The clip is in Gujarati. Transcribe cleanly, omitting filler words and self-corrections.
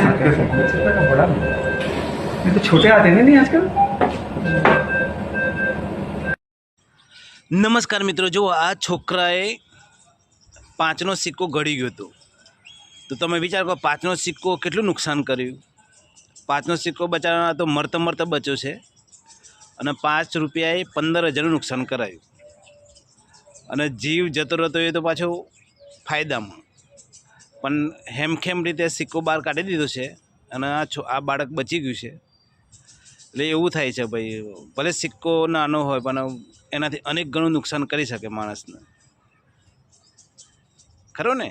सकते थे, 5 रुपये का बड़ा नहीं तो छोटे आते नहीं आजकल। નમસ્કાર મિત્રો, જો આ છોકરાએ 5નો સિક્કો ગળી ગયો હતો, તો તમે વિચાર કરો 5નો સિક્કો કેટલું નુકસાન કર્યું. 5નો સિક્કો બચાવવાનો તો મરતા બચ્યો છે, અને 5 રૂપિયાએ 15,000નું નુકસાન કરાયું, અને જીવ જતો રહેતો એ તો પાછો ફાયદામાં. પણ હેમખેમ રીતે સિક્કો બહાર કાઢી દીધો છે, અને આ બાળક બચી ગયું છે. એટલે એવું થાય છે ભાઈ, ભલે સિક્કો નાનો હોય પણ એનાથી અનેક ગણું નુકસાન કરી શકે માણસને, ખરો ને?